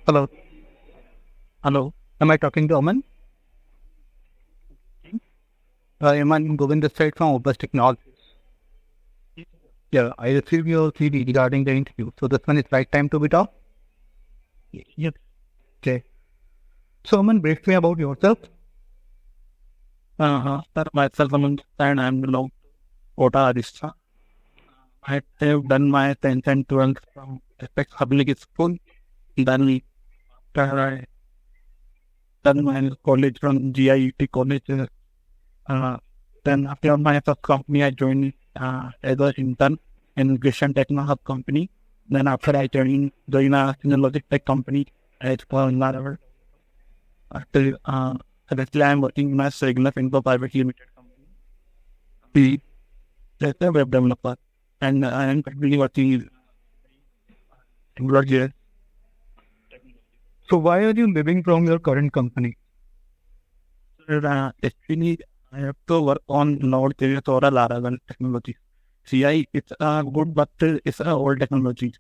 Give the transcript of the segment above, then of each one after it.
Hello. Hello. Am I talking to Aman? Aman Govind this side from Opus Technologies. Yeah, I received your CD regarding the interview. So this one is right time to be talk? Yes. Okay. So Aman, brief me about yourself. Sir, myself, Aman, and I'm belong to Kota, Odisha. I have done my 10th and 12th from Apex Public School. Then after I done my college from GIET College. Then after my first company, I joined as an intern in Christian Techno Hub company. Then after I joined a Synologic Tech company as for Laravel. After currently I am working in a regular Info Private Limited company. As a web developer, and I am currently working in AngularJS. So why are you leaving from your current company? Actually, I have to work on Node.js or a Laravel technology. CI it's good, but it's a old technology.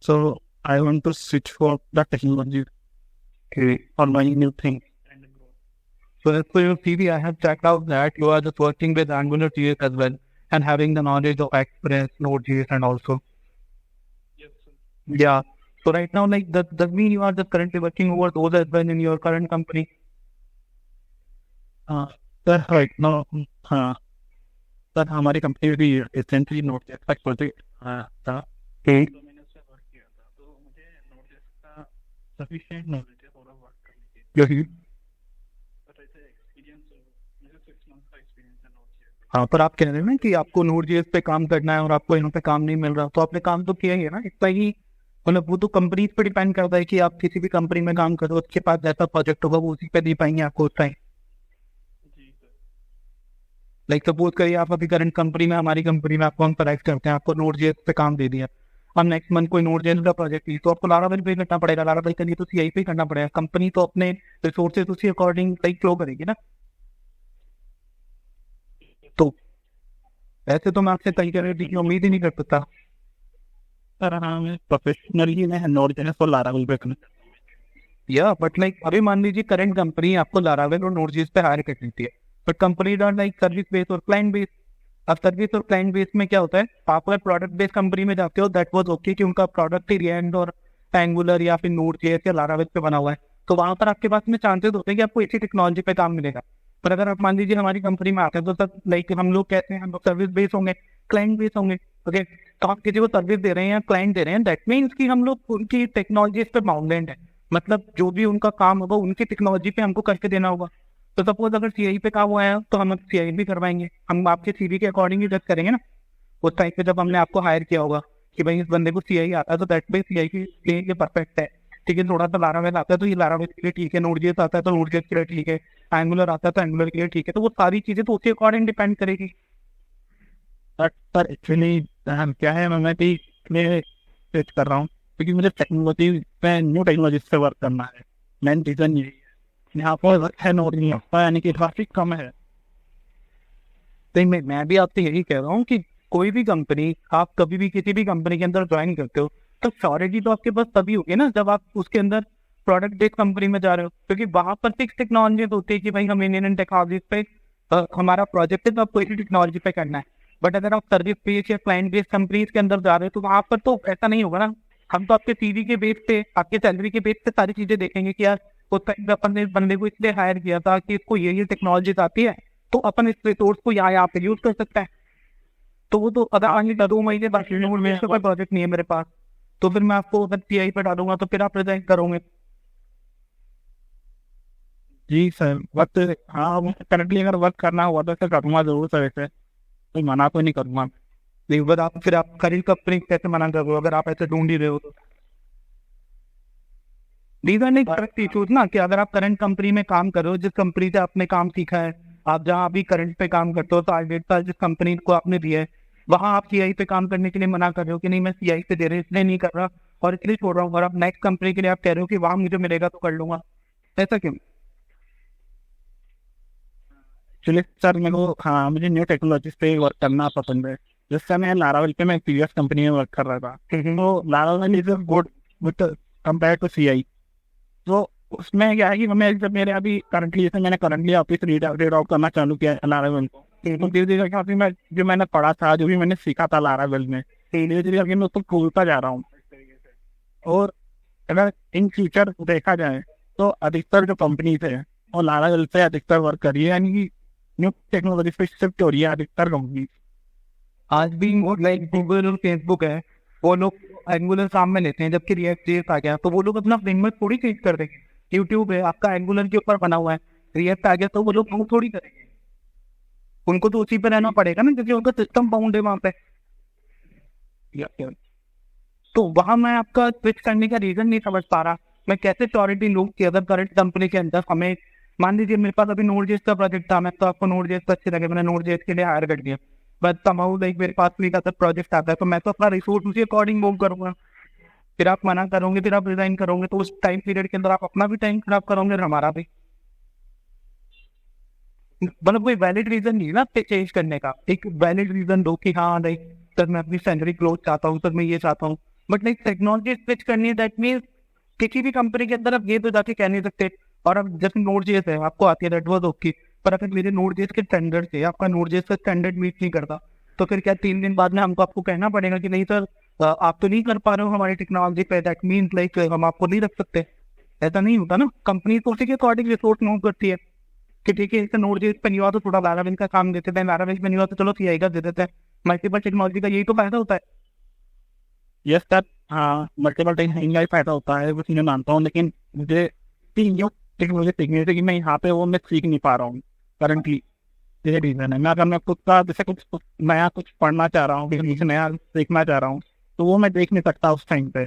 So I want to switch for the technology or my new thing. So as per your CV, I have checked out that you are just working with AngularJS as well and having the knowledge of Express, Node.js and also. Yeah. So right now, like, does that mean you are just currently working over those as well in your current company? Sir right now, sir हमारी company में भी recently Node.js का project था, तो मैंने उससे work किया था, तो मुझे Node.js का सफिशिएंट नॉलेज है थोड़ा वर्क करने के लिए, बट ऐसे एक्सपीरियंस मुझे 6 मंथ का एक्सपीरियंस है Node.js। हाँ, पर आप कह रहे हैं ना कि आपको Node.js पे काम करना है और आपको यहाँ पे काम नहीं मिल रहा, तो आपने काम तो किया ही है ना इतना ही। मतलब वो तो कंपनीज पे डिपेंड करता है कि आप किसी भी कंपनी में काम करो, उसके पास जैसा प्रोजेक्ट होगा वो उसी पे दे पाएंगे आपको उस टाइम। लाइक सपोज करिए आप अभी करंट कंपनी में, हमारी कंपनी में आपको हम सेलेक्ट करते हैं, आपको Node.js पे काम दे दिया, हम नेक्स्ट मंथ कोई Node.js का प्रोजेक्ट ली, तो आपको Laravel पे करना पड़ेगा, Laravel के लिए तो CI पे करना पड़ेगा। कंपनी तो अपने रिसोर्सेज उसी अकॉर्डिंग लाइक फ्लो करेगी ना। तो ऐसे तो मैं आपसे कहीं करने की उम्मीद ही नहीं कर सकता। सर हाँ, मैं प्रोफेशनली मैं Node.js और Laravel पे करना। या बट लाइक अभी मान लीजिए करंट कंपनी आपको Laravel और Node.js पे हायर कर लेती है, but company dot like service base और क्लाइंट बेस। अब सर्विस और क्लाइंट बेस में क्या होता है, आप अगर प्रोडक्ट बेस्ड कंपनी में जाते हो दैट वाज ओके कि उनका प्रोडक्ट ही React और एंगुलर या फिर Node.js या Laravel पे बना हुआ है, तो वहां पर आपके पास में चांसेस होते हैं कि आपको इसी टेक्नोलॉजी पे काम मिलेगा। पर अगर आप मान लीजिए हमारी कंपनी में आते हैं तो सर लाइक हम लोग कहते हैं हम लोग सर्विस बेस होंगे, क्लाइंट बेस होंगे। ओके, तो आप किसी को सर्विस दे रहे हैं या क्लाइंट दे रहे हैं, दैट मीन्स कि हम लोग उनकी टेक्नोलॉजी पे बाउंडेड है, मतलब जो भी उनका काम होगा उनकी टेक्नोलॉजी पे हमको करके देना होगा। तो सपोज अगर CI पे काम हुआ है तो हम CI भी करवाएंगे, हम आपके CV के अकॉर्डिंग ही जज करेंगे ना उस टाइम पे जब हमने आपको हायर किया होगा कि भाई इस बंदे को CI आता है तो दैट पे CI के लिए ये परफेक्ट है, ठीक है। थोड़ा सा Laravel आता है तो ये Laravel के लिए ठीक है, Node.js आता है तो Node.js के लिए ठीक है, Angular आता है तो Angular के लिए ठीक है। तो वो सारी चीजें तो उसके अकॉर्डिंग डिपेंड करेगी। सर एक्चुअली क्या है, मैं भी इसलिए स्विच कर रहा हूँ क्योंकि मुझे टेक्नोलॉजी पे न्यू टेक्नोलॉजी पे वर्क करना है। मेन रीजन यही है, यहाँ पर वर्क है नोड नहीं होता, यानी कि ट्रैफिक कम है। तो मैं भी आपसे यही कह रहा हूँ कि कोई भी कंपनी, आप कभी भी किसी भी कंपनी के अंदर ज्वाइन करते हो तो श्योरिटी तो आपके पास तभी होगी ना जब आप उसके अंदर प्रोडक्ट बेस्ड कंपनी में जा रहे हो, क्योंकि वहां पर फिक्स टेक्नोलॉजी होती है कि भाई हम इंडियन टेक्नोलॉजी पे हमारा प्रोजेक्ट है तो आपको इसी टेक्नोलॉजी पे करना है। बट अगर आप सर्विस बेस्ड या क्लाइंट बेस्ड कंपनीज के अंदर जा रहे हो तो वहां पर तो ऐसा नहीं होगा ना। हम तो आपके CV के बेस पे, आपके सैलरी के बेस पे सारी चीजें देखेंगे कि यार उस टाइम पे अपन ने इस बंदे को इसलिए हायर किया था कि इसको ये टेक्नोलॉजी आती है तो अपन इस रिसोर्स को यहाँ पे यूज कर सकता है। तो वो तो अगर आगे 2 महीने बाद में कोई प्रोजेक्ट नहीं है मेरे पास, तो फिर मैं आपको अगर CI पे डालूंगा तो फिर आप रिजाइन करोगे। जी सर, वक्त हाँ करंटली अगर वर्क करना हुआ तो सर करूँगा जरूर सर, ऐसे कोई मना तो नहीं करूँगा। लेकिन बट आप फिर आप करंट कंपनी कैसे मना कर रहे हो अगर आप ऐसे ढूंढ ही रहे हो तो। These are like correct issues ना, कि अगर आप करंट कंपनी में काम कर रहे हो, जिस कंपनी से आपने काम सीखा है, आप जहाँ अभी करंट पे काम करते हो, 7-8 साल जिस कंपनी को आपने दिया है वहां आप CI पे काम करने के लिए मना कर रहे हो कि नहीं मैं CI पे दे रहे इसलिए नहीं कर रहा और इसलिए छोड़ रहा हूँ, और आप नेक्स्ट कंपनी के लिए आप कह रहे हो कि वहां मुझे मिलेगा तो कर लूंगा, ऐसा क्यों? एक्चुअली सर मेरे को हाँ मुझे न्यू टेक्नोलॉजीज पे वर्क करना पसंद है। जैसे मैं Laravel पे मैं प्रीवियस कंपनी में वर्क कर रहा था, तो Laravel is good with compare to CI। तो उसमें क्या है कि हमें जब मेरे अभी करंटली, जैसे मैंने करंटली ऑफिस रीड आउट करना चालू किया है लारावेल को, तो धीरे धीरे करके मैं जो मैंने पढ़ा था, जो भी मैंने सीखा था लारावेल में, धीरे धीरे करके मैं उसको भूलता जा रहा हूँ इस तरीके से। और अगर इन फ्यूचर देखा जाए तो अधिकतर जो कंपनीज है और लारावेल से अधिकतर वर्क कर रही है, यानी कि न्यू टेक्नोलॉजी पे शिफ्ट हो रही है अधिकतर कंपनी। आज भी लाइक गूगल और फेसबुक है, वो लोग एंगुलर काम में लेते हैं, जबकि रिएक्ट जेएस आ गया तो वो लोग अपना फ्रेमवर्क थोड़ी चेंज कर देंगे। यूट्यूब है आपका एंगुलर के ऊपर बना हुआ है, रिएक्ट आ गया तो वो लोग वो थोड़ी करेंगे, उनको तो उसी पे रहना पड़ेगा ना, क्योंकि उनका सिस्टम बाउंड है वहां पे। तो वहां मैं आपका स्विच करने का रीजन नहीं समझ पा रहा। मैं कैसे श्योरिटी लूं कि अगर करंट कंपनी के अंदर हमें, मान लीजिए मेरे पास अभी नोड जेएस का प्रोजेक्ट था, मैं तो आपको नोड जेएस अच्छे लगे, मैंने नोड जेएस के लिए हायर कर दिया, बट समाउ लाइक मेरे पास कोई का प्रोजेक्ट आता है तो मैं तो अपना रिसोर्स उसी अकॉर्डिंग मूव करूंगा। फिर आप मना करोगे, फिर आप रिजाइन करोगे, तो उस टाइम पीरियड के अंदर आप अपना भी टाइम खराब करोगे और हमारा भी। मतलब कोई वैलिड रीजन नहीं है ना चेंज करने का। एक वैलिड रीजन दो कि हाँ लाइक सर मैं अपनी सैलरी ग्रोथ चाहता हूँ, सर मैं ये चाहता हूँ, बट लाइक टेक्नोलॉजी स्विच करनी है, दैट मीन्स किसी भी कंपनी के अंदर आप ये तो जाके कह नहीं सकते। और अब जैसे नोड जेएस है आपको आती है, दैट वाज ओके, पर अगर मेरे नोड जेएस के स्टैंडर्ड से आपका नोड जेएस का स्टैंडर्ड मीट नहीं करता, तो फिर क्या 3 दिन बाद में हमको आपको कहना पड़ेगा कि नहीं सर आप तो नहीं कर पा रहे हो हमारी टेक्नोलॉजी पे, दैट मीन्स लाइक हम आपको नहीं रख सकते। ऐसा नहीं होता ना, कंपनी तो उसी के अकॉर्डिंग रिसोर्स मूव करती है कि ठीक है इसका नोड जेएस पे नहीं हुआ तो थोड़ा लारावेल का काम देते हैं, लारावेल पे नहीं हुआ तो चलो सीआई का दे देते हैं। मल्टीपल टेक्नोलॉजी का यही तो फायदा होता है। यस सर, हाँ मल्टीपल टेक्निक का ही फायदा होता है, वो मैं मानता हूँ, लेकिन मुझे न्यू टेक्नोलॉजी सीखने से कि मैं यहाँ पे वो मैं सीख नहीं पा रहा हूँ करंटली। ये रीजन है। मैं अगर मैं खुद का जैसे कुछ नया कुछ पढ़ना चाह रहा हूँ, कुछ नया सीखना चाह रहा हूँ, तो वो मैं देख नहीं सकता उस टाइम पे।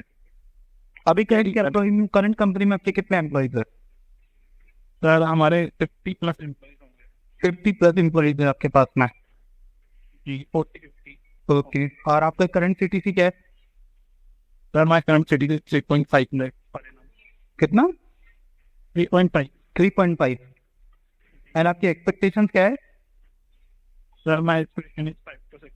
अभी क्या करंट कंपनी में आपके कितने एम्प्लॉइज है? सर हमारे 50+ एम्प्लॉइज होंगे। 50+ एम्प्लॉइज है आपके पास में? जी 40-50। ओके, और आपका करंट सीटीसी क्या है? Sir my current city 3.5 lakh. कितना? 3.5। 3.5। एंड आपकी एक्सपेक्टेशन क्या है? Sir my expectation is 5 to 6।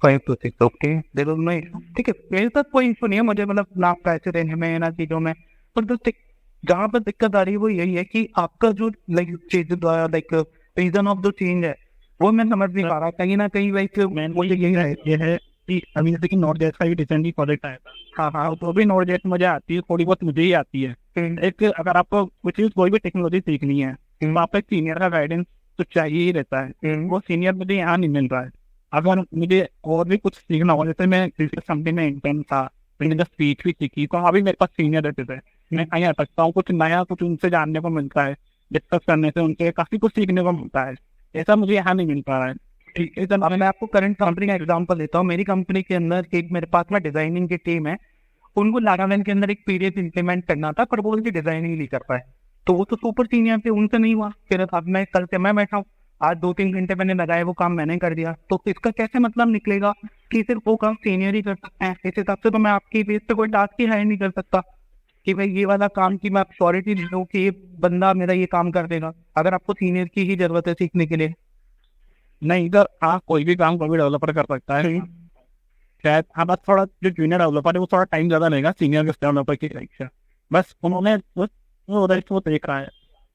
5 to 6। Okay, देखो नहीं ठीक है, मेरे साथ कोई इशू नहीं है, मुझे मतलब ना पैसे देने में ना चीजों में, पर बस जहाँ पर दिक्कत आ रही है वो यही है कि आपका जो like reason of the change है वो मैं समझ नहीं पा रहा। कहीं ना कहीं लाइक मुझे यही है कि अभी जैसे कि नोट जेएस का भी रिसेंटली प्रोजेक्ट आया था। हाँ हाँ, तो भी नोट जेएस मुझे आती है, थोड़ी बहुत मुझे ही आती है। एक अगर आपको कुछ कोई भी टेक्नोलॉजी सीखनी है तो आपको एक सीनियर का गाइडेंस तो चाहिए ही रहता है। वो सीनियर मुझे यहाँ नहीं मिल रहा है। अगर मुझे और भी कुछ सीखना हो, जैसे मैं कंपनी में इंटर्न था, मैंने जब स्पीच भी सीखी, तो अभी मेरे पास सीनियर रहते थे, मैं कहीं आ सकता हूँ, कुछ नया कुछ उनसे जानने को मिलता है, डिस्कस करने से उनसे काफी कुछ सीखने को मिलता है। ऐसा मुझे यहाँ नहीं मिल पा रहा है। अब मैं आपको करंट कंपनी का एग्जांपल देता हूँ। मेरी कंपनी के अंदर एक मेरे पास में डिजाइनिंग की टीम है, उनको लारावेल के अंदर एक पीडीएफ इंप्लीमेंट करना था, पर वो उनकी डिजाइनिंग नहीं कर पाए, तो वो तो सुपर सीनियर थे, उनसे नहीं हुआ। फिर अब मैं कल से मैं बैठा हूँ, आज 2-3 घंटे मैंने लगाए, वो काम मैंने कर दिया, तो इसका कैसे मतलब निकलेगा कि सिर्फ वो काम सीनियर ही कर सकते हैं? इस हिसाब से तो मैं आपकी बेस पे कोई टास्क ही हायर नहीं कर सकता कि भाई ये वाला काम की मैं श्योरिटी दे दूँ कि ये बंदा मेरा ये काम कर देगा, अगर आपको सीनियर की ही जरूरत है सीखने के लिए। नहीं सर, हाँ कोई भी काम कोई भी डेवलपर कर सकता है शायद। हाँ बस थोड़ा जो जूनियर डेवलपर है वो थोड़ा टाइम ज्यादा लेगा सीनियर डेवलपर की अपेक्षा। बस उन्होंने वो देख रहा है,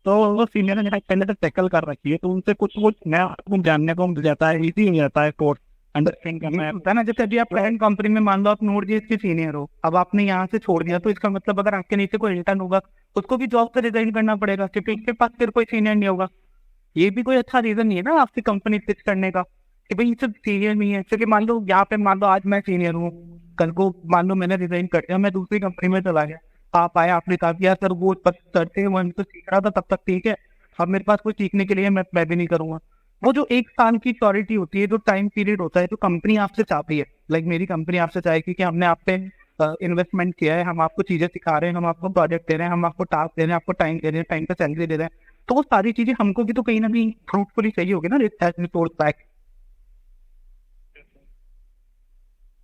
तो वो सीनियर ने पहले से टैकल कर रखी है, तो उनसे कुछ नया कुछ जानने को मिल जाता है, इजी हो जाता है कोर्स अंडरस्टैंड करना है ना। जैसे अभी आप करंट कंपनी में मान लो आप नोड जेएस के सीनियर हो, अब आपने यहाँ से छोड़ दिया, तो इसका मतलब अगर आपके नीचे कोई इंटर्न होगा उसको भी जॉब से रिजाइन करना पड़ेगा, क्योंकि इसके पास फिर कोई सीनियर नहीं होगा। ये भी कोई अच्छा रीजन नहीं है ना आपकी कंपनी स्विच करने का कि भाई सिर्फ सीनियर नहीं है। क्योंकि मान लो यहाँ पे मान लो आज मैं सीनियर हूँ, कल को मान लो मैंने रिजाइन कर दिया, मैं दूसरी कंपनी में चला गया, आप आए आपने कहा कि यार सर वो करते वो तो सीख रहा था तब तक ठीक है, अब मेरे पास कोई सीखने के लिए मैं भी नहीं करूंगा। वो जो 1 साल की श्योरिटी होती है, जो टाइम पीरियड होता है, जो कंपनी आपसे चाहती है, लाइक मेरी कंपनी आपसे चाहेगी कि हमने आप पे इन्वेस्टमेंट किया है, हम आपको चीजें सिखा रहे हैं, हम आपको प्रोजेक्ट दे रहे हैं, हम आपको टास्क दे रहे हैं, आपको टाइम दे रहे हैं, टाइम पे सैलरी दे रहे हैं, तो वो सारी चीजें हमको भी तो कहीं ना कहीं फ्रूटफुली चाहिए होगी ना रिपोर्ट बैक।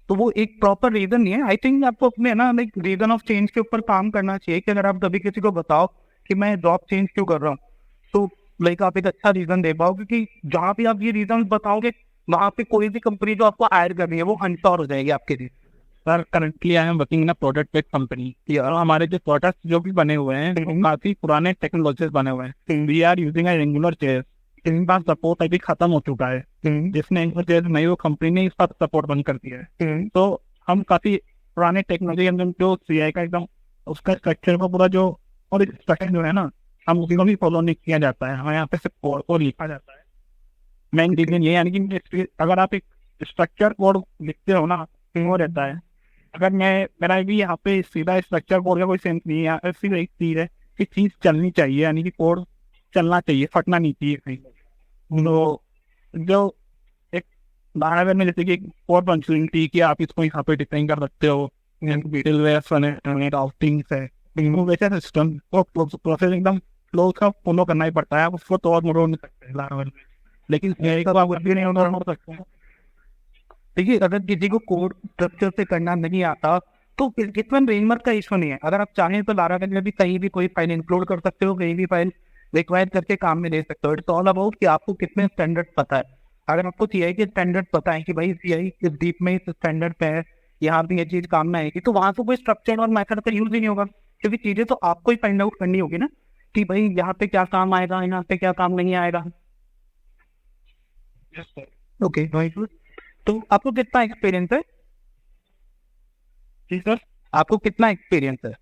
तो वो एक प्रॉपर रीजन नहीं है। आई थिंक आपको अपने ना लाइक रीजन ऑफ चेंज के ऊपर काम करना चाहिए कि अगर आप कभी किसी को बताओ कि मैं जॉब चेंज क्यों कर रहा हूँ, तो लाइक आप एक अच्छा रीजन दे पाओ, क्योंकि जहाँ भी आप ये रीजन बताओगे वहां पे कोई भी कंपनी जो आपको हायर कर रही है वो अनश्योर हो जाएगी आपके लिए। Sir currently I am working in a product based company और हमारे जो प्रोडक्ट्स जो भी बने हुए हैं वो काफी पुराने टेक्नोलॉजीज बने हुए हैं। We are using a angular chair, इनके पास सपोर्ट अभी खत्म हो चुका है, जिसने एंगुलर चेयर नहीं, वो कंपनी ने इसका सपोर्ट बंद कर दिया है। तो हम काफी पुराने टेक्नोलॉजी के अंदर जो सीआई का एकदम उसका स्ट्रक्चर को पूरा जो और स्ट्रक्चर जो है ना, हम उसी को भी फॉलो नहीं किया जाता है। हमें यहाँ पे सिर्फ कोड को लिखा जाता है। मेन रीजन ये यानी कि अगर आप एक स्ट्रक्चर कोड लिखते हो ना, वो रहता है। अगर मेरा भी यहाँ पे सीधा स्ट्रक्चर कोड का कोई सेंस नहीं है, सिर्फ एक चीज है कि चीज चलनी चाहिए, यानी कि कोड चलना चाहिए, फटना नहीं चाहिए कहीं। तो जो एक उदाहरण में जैसे कि कोड फंक्शनलिटी कि आप इसको यहाँ पे डिफाइन कर सकते हो, आउटिंग्स है, वैसे सिस्टम को प्रोसेस एकदम फ्लो का फॉलो करना ही पड़ता है। आप उसको तो और मोड़ नहीं सकते लारावेल में, लेकिन आप कुछ भी नहीं मोड़ सकते हैं। देखिए, अगर किसी को कोड स्ट्रक्चर से करना नहीं आता तो इसमें फ्रेमवर्क का इशू नहीं है। अगर आप चाहें तो लारावेल में भी कहीं भी कोई फाइल इंक्लूड कर सकते हो, कहीं भी फाइल रिक्वायर करके काम में ले सकते हो। इट्स ऑल अबाउट कि आपको कितने स्टैंडर्ड पता है। अगर आपको सीआई के स्टैंडर्ड पता है कि भाई सीआई इस डीप में इस स्टैंडर्ड पे है, यहाँ पे ये चीज काम में आएगी, तो वहां तो कोई स्ट्रक्चर और मेथड का यूज ही नहीं होगा, क्योंकि चीजें तो आपको ही फाइंड आउट करनी होगी ना कि भाई यहाँ पे क्या काम आएगा, यहाँ पे क्या काम नहीं आएगा। Okay, no issues. तो आपको कितना एक्सपीरियंस है? जी सर। आपको कितना एक्सपीरियंस है?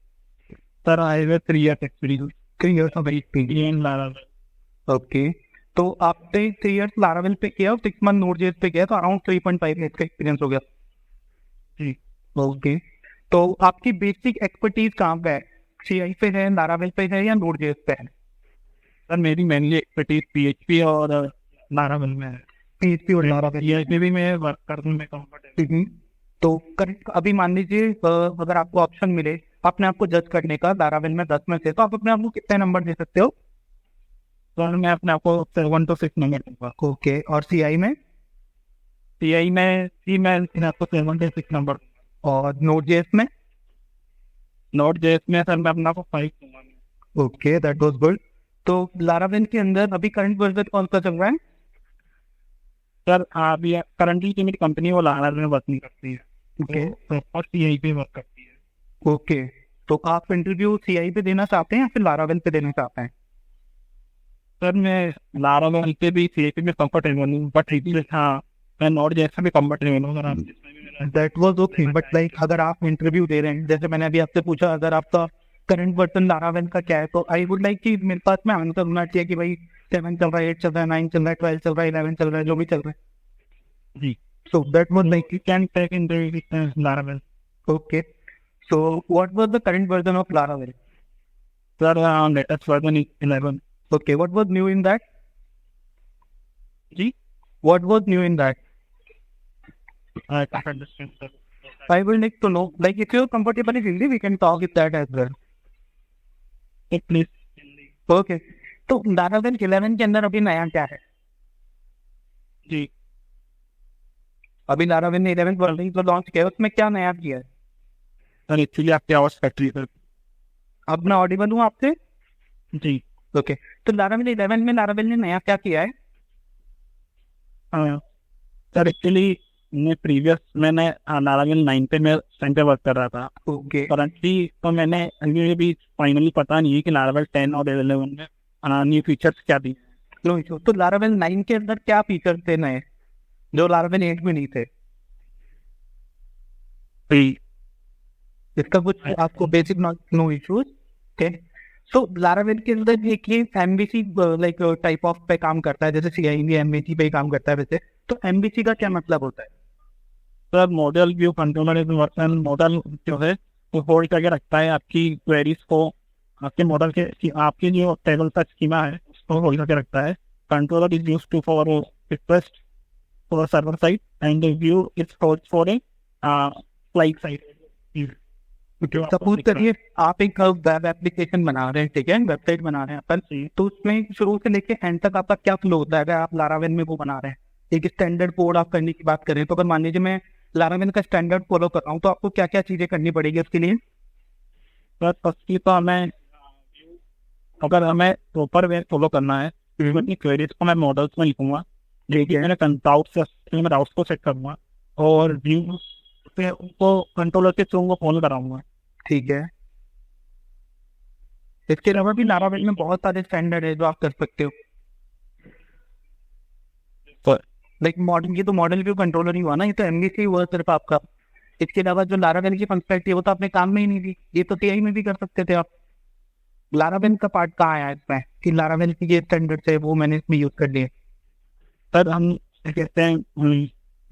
Sir I have 3 years experience. 3 years of experience in Laravel. Okay, तो आपने 3 years लारावेल पे किया और 6 month नोड.जेएस पे किया, तो अराउंड 3.5 years का एक्सपीरियंस हो गया। जी ओके, तो आपकी बेसिक एक्सपर्टीज कहाँ पे है? सीआई पे है, लारावेल पे है, या नोड.जेएस पे है? सर मेरी मेनली एक्सपर्टीज पीएचपी और लारावेल में है। पीएचपी और लारावेल पीएचपी भी मैं वर्क करने में कंफर्टेबल। तो करंट अभी मान लीजिए अगर आपको ऑप्शन मिले अपने आप को जज करने का लारावेल में 10 में से, तो आप अपने आप को कितने नंबर दे सकते हो? सर मैं अपने आप को 7 to 6 नंबर दूंगा। ओके, और सीआई में? सीआई में मैं आपको 7 to 6 नंबर। और नोड.जेएस में? नोड.जेएस में सर मैं अपना को 5 दूंगा। Okay, that was good. तो लारावेल के अंदर अभी करंट वर्जन कौन सा चल रहा है? सर अभी करंटली जो मेरी कंपनी वो लारावेल में वर्क नहीं करती है, ओके, और सीआई पे वर्क करती है। ओके, तो आप इंटरव्यू सीआई पे देना चाहते हैं या फिर लारावेल पे देना चाहते हैं? सर मैं लारावेल पे भी सीआई पे भी कंफर्टेबल हूँ, बट हाँ मैं नोड.जेएस में भी कंफर्टेबल हूँ। अगर आप that was okay, but like अगर आप इंटरव्यू दे रहे हैं, जैसे मैंने अभी आपसे पूछा अगर आपका करंट वर्जन लारावेल का क्या है, तो आई वुड लाइक कि मेरे पास में आंसर होना चाहिए कि भाई 7 चल रहा है, 8 चल रहा है, 9 चल रहा है, 12 चल रहा है, 11 चल रहा है, जो भी चल रहा है। जी, so that was like you can take interview with Laravel. Okay. So what was the current version of Laravel? Sir, latest version is 11. Okay, what was new in that? जी, what was new in that? I can't understand, sir. I will like to know, like if you're comfortable in Hindi, we can talk with that as well. Please. Okay. तो Laravel 11 के अंदर अभी नया क्या है? जी, अभी Laravel ने 11 version जो लॉन्च किया है उसमें क्या नया किया है? सर एक्चुअली आपकी आवाज कट रही है सर। अब मैं ऑडिबल हूँ आपसे? जी, ओके, तो लारावेल 11 में लारावेल ने नया क्या किया है? सर एक्चुअली मैंने लारावेल 9 पे मैं टाइम पे वर्क कर रहा था। ओके, करंटली तो मैंने अभी भी फाइनली पता नहीं है कि लारावेल 10 और 11 में न्यू फीचर्स क्या दिए। No issue. तो लारावेल 9 के अंदर क्या फीचर थे नए जो लारावेल 8 में नहीं थे? इसका कुछ आपको बेसिक नो इश्यूज। ओके, सो लारावेल के अंदर एक ये एमबीसी लाइक टाइप ऑफ पे काम करता है, जैसे सीआई भी एमबीसी पे काम करता है वैसे, तो एमबीसी का क्या मतलब होता है? Sir model view controller is version. Model जो है वो होल्ड करके रखता है आपकी क्वेरीज को, आपके मॉडल के आपकी जो टेबल का स्कीमा है उसको होल्ड करके रखता है। Controller is used to for request for server side and view is for a client side. Suppose करिए आप एक वेब एप्लीकेशन बना रहे हैं, ठीक है, वेबसाइट बना रहे हैं अपन, तो उसमें शुरू से लेके एंड तक आपका क्या फ्लो होता है? अगर आप लारावेल में वो बना रहे हैं, एक स्टैंडर्ड कोड आप करने की बात करें, तो अगर मान लीजिए मैं लारावेल का स्टैंडर्ड फॉलो कर रहा हूँ, तो आपको क्या क्या चीजें करनी पड़ेगी उसके लिए? सर फर्स्टली तो हमें अगर हमें प्रॉपर वे फॉलो करना है तो अपनी क्वेरीज को मैं मॉडल्स में लिखूंगा, ठीक है, मैंने डाउट्स को सेट करूंगा और व्यू फिर उनको कंट्रोलर के थ्रू वो कॉल कराऊंगा। ठीक है। इसके अलावा भी लारावेल में बहुत सारे स्टैंडर्ड है जो आप कर सकते हो। लाइक मॉडल, ये तो मॉडल व्यू कंट्रोलर ही हुआ ना, ये तो एमवीसी हुआ सिर्फ आपका। इसके अलावा जो लारावेल की फंक्शनैलिटी है वो तो आपने काम में ही नहीं दी, ये तो टीआई में भी कर सकते थे आप। लारावेल का पार्ट कहाँ आया इसमें कि लारावेल की ये स्टैंडर्ड है वो मैंने इसमें यूज कर लिए। सर हम कहते हैं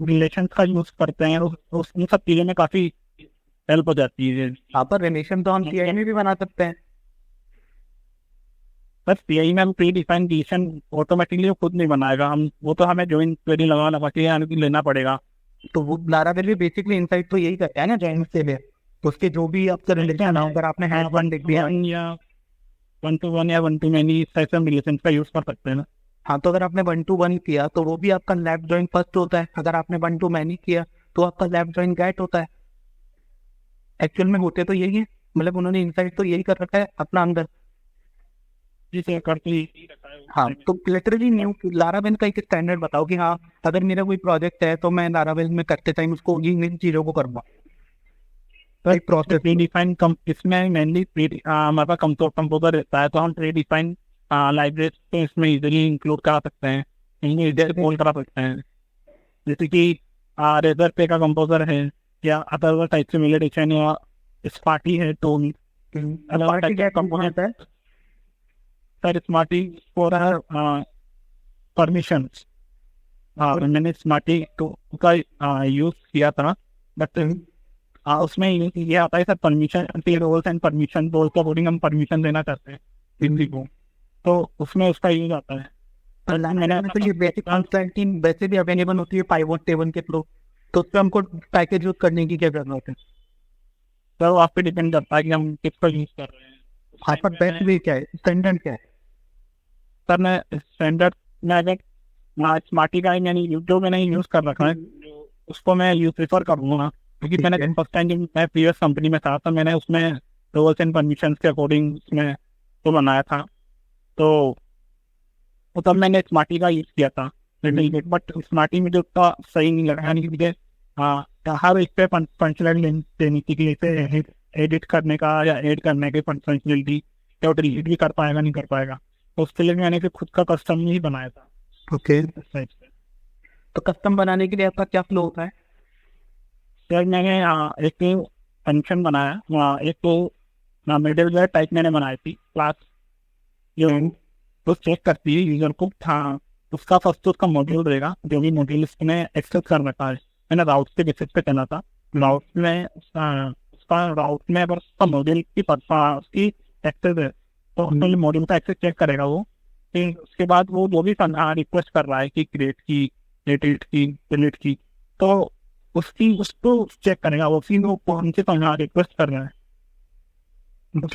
रिलेशन का यूज करते हैं, उस उन सब चीज़ों में काफ़ी हेल्प हो जाती है। यहाँ पर रिलेशन तो हम टीआई में भी बना सकते हैं। बस पीआई में हम प्री डिफाइंड रिलेशन ऑटोमेटिकली खुद नहीं बनाएगा, हम वो तो हमें जॉइन क्वेरी लगा के लेना पड़ेगा। तो वो लारावेल भी बेसिकली इनसाइट तो यही करता है ना जॉइन से ले, तो उसके जो भी आपका रिलेशन है अगर आपने हैंड वन लिख दिया या 1 to 1 या 1 to many इस टाइप से रिलेशन का यूज कर सकते हैं ना। हाँ, तो अगर आपने 1 to 1 किया तो वो भी आपका लेफ्ट जॉइन फर्स्ट होता है, अगर आपने 1 to many किया तो आपका लेफ्ट जॉइन गेट होता है। एक्चुअल में होते तो यही है, मतलब उन्होंने इनसाइट तो यही कर रखा है अपना अंदर। जिसे करते ही रखा है। हाँ, तो लिटरली न्यू लारावेल का एक स्टैंडर्ड बताओ कि हाँ अगर मेरा कोई प्रोजेक्ट है तो मैं लारावेल में करते टाइम उसको इन चीजों को करूँगा। एक प्रोसेस प्री डिफाइन इसमें मेनली हमारे पास कंपोजर रहता है, तो हम प्री डिफाइन लाइब्रेरी तो इसमें इजीली इंक्लूड करा सकते हैं, इनमें इधर कॉल करा सकते हैं। जैसे कि रेजर पे का कंपोजर है या अदर टाइप से मिलेडिशन या स्पार्टी है, तो अलग टाइप का कंपोनेंट है सर। स्मार्टी फॉर परमिशन, मैंने स्मार्टी का यूज किया था, बट उसमें ये आता है sir permission roles and permission roles के अकॉर्डिंग हम परमिशन देना चाहते हैं किसी को, तो उसमें उसका यूज आता है। तो ये बेसिक फंक्शनैलिटी वैसे भी अवेलेबल होती है पाइवट टेबल के थ्रू, तो उस पर हमको पैकेज यूज करने की क्या जरूरत है? सर वो आप पे डिपेंड करता है कि हम किसका यूज कर रहे हैं। हाँ, पर बेस्ट भी क्या है, स्टैंडर्ड क्या है? सर मैं स्टैंडर्ड में अगर स्मार्टी का मैंने यूज कर रखा है उसको मैं यूज प्रेफर करूँगा, क्योंकि मैंने फर्स्ट टाइम जब मैं प्रीवियस कंपनी में था तो मैंने उसमें रोल्स एंड परमिशंस के अकॉर्डिंग उसमें तो बनाया था, तो तब मैंने स्मार्टी का यूज किया था बट स्मार्टी में जो उसका सही नहीं लगा, यानी कि मुझे हर एक पे फंक्शनैलिटी देनी थी कि इसे एडिट करने का या ऐड करने की फंक्शनैलिटी, या डिलीट भी कर पाएगा नहीं कर पाएगा, तो उसके लिए मैंने फिर खुद का कस्टम ही बनाया था। ओके, इस टाइप से। तो कस्टम बनाने के लिए आपका क्या फ्लो होता है? सर मैंने एक फंक्शन बनाया, एक तो मिडलवेयर टाइप मैंने बनाई थी क्लास, जो तो चेक करती है यूजर को था उसका फर्स्ट तो उसका मॉड्यूल रहेगा, जो भी मॉड्यूल उसने एक्सेस कर रखा है। मैंने राउट के बेसिस पे चला था, राउट में उसका राउट में अगर उसका मॉड्यूल की उसकी एक्सेस है तो उसमें मॉड्यूल का एक्सेस चेक करेगा वो, फिर उसके बाद वो जो भी रिक्वेस्ट कर रहा है कि क्रिएट की, एडिट की, डिलीट की, तो उसको चेक करेगा वो, फिर वो कौन से रिक्वेस्ट कर रहा है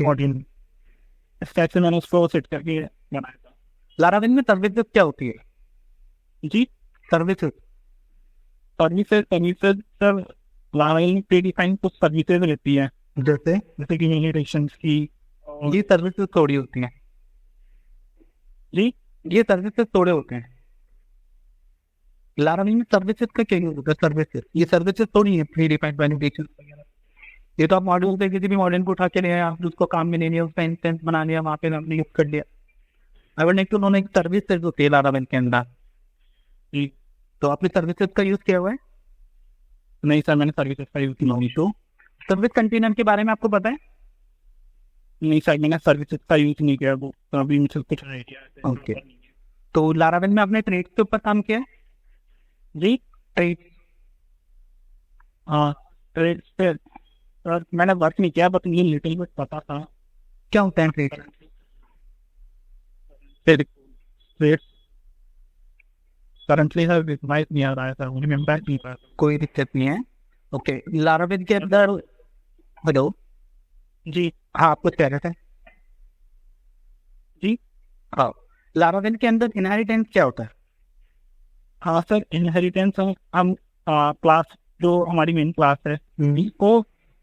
मॉड्यूल। इस टाइप से मैंने उसको सेट करके बनाया था। लारावेल में सर्विसेज क्या होती है? जी, सर्विसेज सर लारावेल में प्री डिफाइंड कुछ सर्विसेज रहती है, जैसे कि मिलेडिशंस की, ये सर्विसेज थोड़ी होती हैं। जी ये सर्विसेज थोड़े होते हैं। लारावेल में सर्विसेज का क्या यूज होता है? सर्विसेज, ये सर्विसेज थोड़ी है प्री डिफाइंड वैलिडेशन वगैरह। ये तो आप मॉड्यूल से किसी भी मॉडल को उठा के ले आए, आप उसको काम में ले लिया, उसका इंस्टेंस बना लिया, वहाँ पे आपने यूज कर लिया। आई लाइक टू नो एक सर्विसेज होती है लारावेल के अंदर। जी, तो आपने सर्विसेज का यूज किया हुआ है? नहीं सर, मैंने सर्विसेज का यूज नहीं। तो सर्विस कंटेनर के बारे में आपको पता है? नहीं सर, मैंने सर्विसेज का यूज नहीं किया, वो अभी मुझे कुछ आइडिया है। ओके, तो लारावेल में आपने ट्रेड्स के ऊपर काम किया है? जी, ट्रेड्स, हाँ ट्रेड्स पे सर मैंने वर्क नहीं किया, बट ये लिटिल बिट पता था। क्या होता है trades? Trades currently sir revise नहीं आ रहा है सर, मुझे इम्पैक्ट नहीं पड़ा। कोई दिक्कत नहीं है। ओके, लारावेल के अंदर, हेलो जी हाँ, आप कुछ कह रहे थे? जी हाँ, लारावेल के अंदर इनहेरिटेंस क्या होता है? हाँ सर, इनहेरिटेंस हम क्लास जो हमारी मेन क्लास है को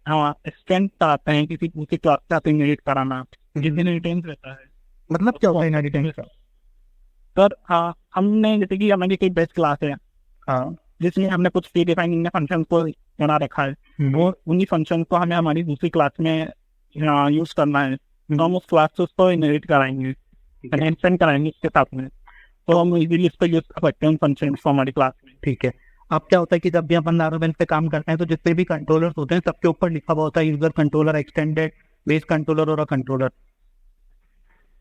एक्सटेंड चाहते हैं, किसी दूसरी क्लास चाहते हैं इनहेरिट कराना, इनहेरिटेंस रहता है। मतलब क्या होता है इनहेरिटेंस का? सर हमने जैसे कि हमारी कोई बेस्ट क्लास है हाँ, जिसमें हमने कुछ प्री डिफाइंड फंक्शन को बना रखा है, वो उन्हीं फंक्शन को हमें हमारी दूसरी क्लास में यूज करना है, तो हम उस क्लास से उसको इनहेरिट कराएंगे, एक्सटेंड कराएंगे इसके साथ में, तो हम इजीली इसको यूज कर सकते हैं फंक्शन को हमारी क्लास में। ठीक है। अब क्या होता है कि जब भी अपन लारावेल पे काम करते हैं तो जितने भी कंट्रोलर्स होते हैं सबके ऊपर लिखा हुआ होता है user controller, extended base controller और कंट्रोलर।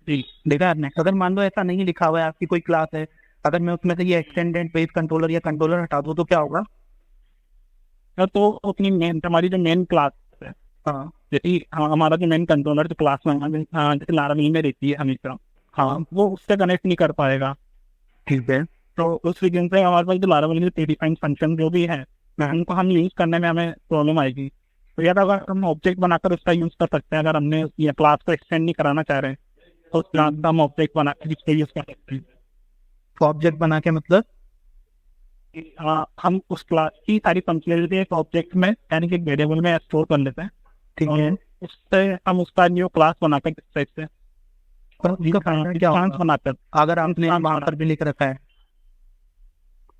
जी, देखा आपने? अगर मान लो ऐसा नहीं लिखा हुआ है, आपकी कोई क्लास है, अगर मैं उसमें से ये एक्सटेंडेड बेस कंट्रोलर या कंट्रोलर हटा दूं तो क्या होगा? तो अपनी मेन, हमारी जो मेन क्लास है, हाँ जैसे हमारा जो मेन कंट्रोलर जो क्लास में जैसे लारावेल में रहती है हमेशा, हाँ वो उससे कनेक्ट नहीं कर पाएगा। ठीक है। तो उस रीजन से हमारे पास जो लारावेल के प्रीडिफाइंड फंक्शन जो भी है, उनको हम यूज करने में हमें प्रॉब्लम आएगी। तो यार अगर हम ऑब्जेक्ट बनाकर उसका यूज कर सकते हैं, अगर हमने ये क्लास को एक्सटेंड नहीं कराना चाह रहे हैं तो उस क्लास का हम ऑब्जेक्ट बनाकर इसके यूज कर सकते हैं। ऑब्जेक्ट बना के मतलब? हम उस क्लास की सारी फंक्शनलिटी एक ऑब्जेक्ट में यानी कि वेरिएबल में स्टोर कर लेते हैं, ठीक है। उससे हम उसका न्यू क्लास बनाकर किस टाइप से पर उसका फायदा क्या होगा बनाकर, अगर आपने वहां पर भी लिख रखा है,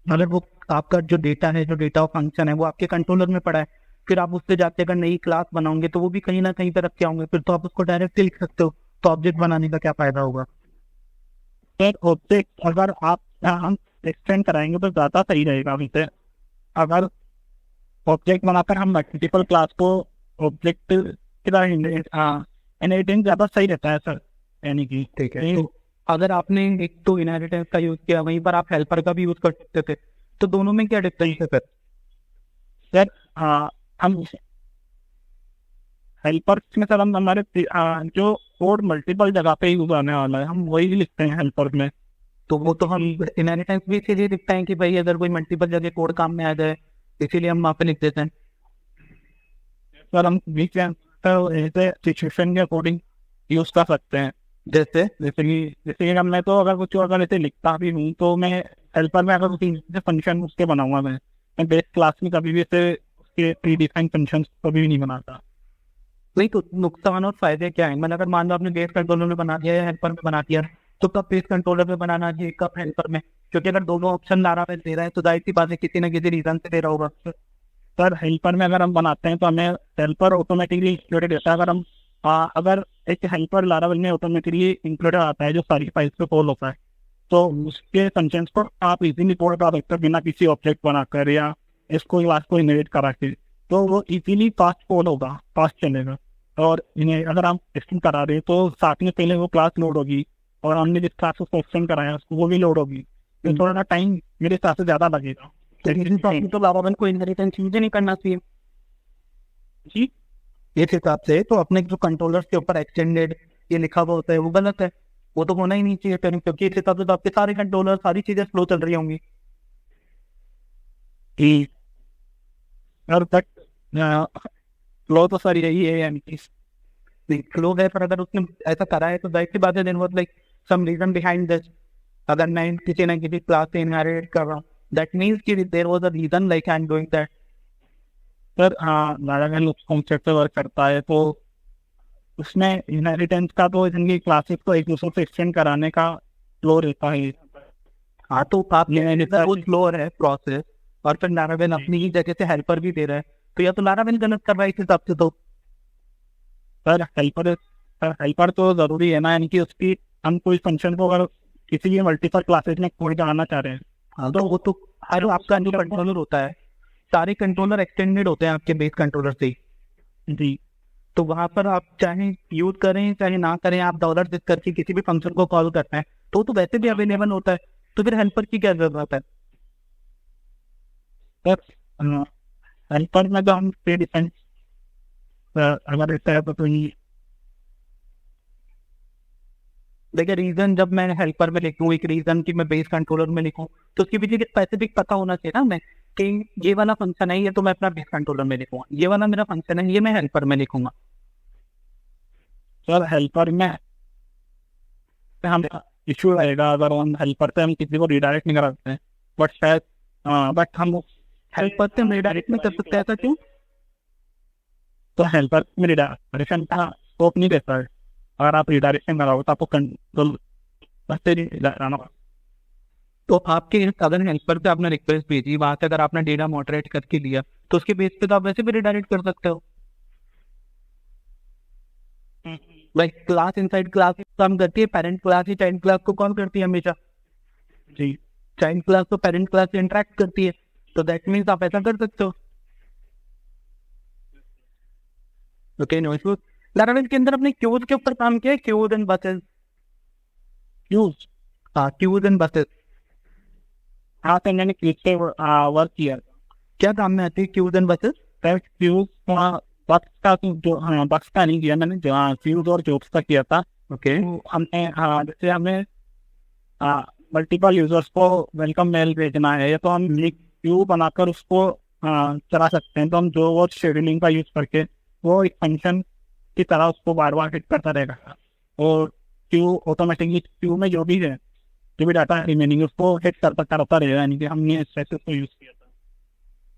अगर वो आपका जो डेटा है, जो डेटा फंक्शन है वो आपके कंट्रोलर में पड़ा है, फिर आप उससे जाके अगर नई क्लास बनाओगे तो वो भी कहीं ना कहीं पे रखे होंगे, फिर तो आप उसको डायरेक्ट लिख सकते हो। तो ऑब्जेक्ट बनाने का क्या फायदा होगा? एक ऑब्जेक्ट अगर आप हम एक्सटेंड कराएंगे तो ज़्यादा सही रहेगा। वैसे अगर ऑब्जेक्ट बनाकर हम मल्टीपल क्लास को ऑब्जेक्ट की तरह इनहेरिटेंस ज़्यादा सही रहता है सर, यानी कि ठीक है। तो अगर आपने एक तो इनहेरिटेंस का यूज किया, वहीं पर आप हेल्पर का भी यूज कर सकते थे, तो दोनों में क्या डिफरेंस है फिर? सर हम हेल्पर में सर हम हमारे जो कोड मल्टीपल जगह पे यूज आने वाला है हम वही लिखते हैं हेल्पर में। तो वो तो हम इनहेरिटेंस भी इसीलिए लिखते हैं कि भाई अगर कोई मल्टीपल जगह कोड काम में आ जाए, इसीलिए हम वहाँ पे लिख देते हैं। सर हम बीच ऐसे सिचुएशन के अकॉर्डिंग यूज कर सकते हैं। जैसे जैसे कि मैं तो अगर कुछ अगर ऐसे लिखता भी हूँ तो मैं हेल्पर में अगर कुछ फंक्शन उसके बनाऊंगा, मैं बेस क्लास में कभी भी ऐसे उसके प्री डिफाइंड फंक्शन कभी भी नहीं बनाता। नहीं तो नुकसान और फायदे क्या है? मतलब अगर मान लो आपने बेस कंट्रोलर में बना दिया या हेल्पर में बना दिया, तो कब बेस कंट्रोलर में बनाना चाहिए, कब हेल्पर में? क्योंकि अगर दोनों ऑप्शन लारावेल दे रहा है तो जाहिर सी बात है किसी ना किसी रीजन से दे रहा होगा। सर हेल्पर में अगर हम बनाते हैं तो हमें हेल्पर ऑटोमेटिकली इंक्लूडेड रहता है। अगर हम अगर एक हेल्पर लारावेल में ऑटोमेटिकली इंक्लूडेड आता है जो सारी फाइल्स पे कॉल होता है, तो उसके फंक्शंस को आप इजीली कोड कर सकते हो बिना किसी ऑब्जेक्ट बनाकर या इसको क्लास को इनहेरिट करा के, तो वो इजीली फास्ट कोड होगा, फास्ट चलेगा। और इन्हें अगर हम एक्सटेंड करा रहे हैं तो साथ में पहले वो क्लास लोड होगी और हमने जिस क्लास को एक्सटेंड कराया उसको वो भी लोड होगी, तो थोड़ा सा टाइम मेरे हिसाब से ज़्यादा लगेगा। तो लारावेल को इनहेरिटेंस यूज नहीं करना चाहिए जी, इस हिसाब से। तो अपने जो कंट्रोलर्स के ऊपर एक्सटेंडेड ये लिखा हुआ होता है वो गलत है, वो तो होना ही नहीं चाहिए फिर, क्योंकि इस हिसाब से तो आपके सारे कंट्रोलर सारी चीजें स्लो चल रही होंगी। और तक फ्लो तो सर यही है, यानी कि नहीं फ्लो है, पर अगर उसने ऐसा करा है तो जाहिर सी बात है then was like some reason behind this. अगर मैं किसी ना किसी क्लास से इनहेरिट कर रहा हूँ, दैट मीन्स कि there was a reason like I am doing that. Sir Laravel उस कॉन्सेप्ट पे वर्क करता है, तो उसमें इनहेरिटेंस का तो इनकी क्लासेस को एक दूसरे से एक्सटेंड कराने का फ्लो रहता है। हाँ तो आप वो फ्लो है प्रोसेस, और फिर लारावेल अपनी ही जगह से हेल्पर भी दे रहा है, तो या तो लारावेल गलत कर रहा है इस हिसाब से। तो सर हेल्पर तो जरूरी है ना, यानी कि उसकी हम कोई फंक्शन को अगर किसी भी मल्टीपल क्लासेस में कोड कराना चाह रहे हैं, हाँ तो वो तो हर आपका जो कंट्रोलर होता है सारे कंट्रोलर एक्सटेंडेड होते हैं आपके बेस कंट्रोलर से ही। जी, तो वहां पर आप चाहे यूज करें चाहे ना करें, आप डॉलर जिस करके किसी भी फंक्शन को कॉल करते हैं तो वैसे भी अवेलेबल होता है, तो फिर हेल्पर की क्या जरूरत है? सर हेल्पर में तो हम प्री डिफाइंड अगर रहता है तो ये देखिए रीजन जब मैं हेल्पर में लिखूँ, एक रीजन की मैं बेस कंट्रोलर में लिखूँ, तो उसके पीछे स्पेसिफिक पता होना चाहिए ना मैं कि ये वाला फंक्शन है ये तो मैं अपना बेस कंट्रोलर में लिखूंगा, ये वाला मेरा फंक्शन है ये मैं हेल्पर में लिखूंगा। सर हेल्पर में हम इशू रहेगा अगर हम हेल्पर से हम किसी को रिडायरेक्ट नहीं कराते हैं, बट शायद बट हम हेल्पर से हम रिडायरेक्ट नहीं कर सकते, ऐसा क्यों? तो हेल्पर में रिडायरेक्शन का स्कोप नहीं देता है। अगर आप रिडायरेक्शन कराओगे तो आपको कंट्रोल बस से रिडायरेक्ट तो आपके अगर हेल्पर पे आपने रिक्वेस्ट भेजी, वहां से अगर आपने डेटा मॉडरेट करके लिया, तो उसके बेस पे तो आप वैसे भी रिडायरेक्ट कर सकते हो। लाइक क्लास इनसाइड क्लास काम करती है, पेरेंट क्लास ही चाइल्ड क्लास को कॉल करती है हमेशा। जी। चाइल्ड क्लास तो पेरेंट क्लास से इंटरेक्ट करती है, तो दैट मीन्स आप ऐसा कर सकते हो। Okay, no issues. लारावेल के अंदर अपने क्यूज के ऊपर काम किया है, क्यूज एंड बसेस। क्यूज, हाँ, क्यूज एंड बसेस। हाँ सर मैंने क्यूज पे वर्क किया था। क्या काम में आती है queues and buses? Sir queues बक्स का तो जो, हाँ बक्स का नहीं किया मैंने, क्यूज और जॉब्स का किया था। ओके, तो हमने जैसे हमें मल्टीपल यूजर्स को वेलकम मेल भेजना है, तो हम एक क्यू बनाकर उसको चला सकते हैं। तो हम जो वो शेड्यूलिंग का यूज करके वो एक फंक्शन की तरह उसको बार बार हिट करता रहेगा, और क्यू ऑटोमेटिकली क्यू में जो भी है, जो भी डाटा रिमेनिंग उसको हिट करता रहेगा। यानी कि हमने इस तरह से उसको यूज किया था।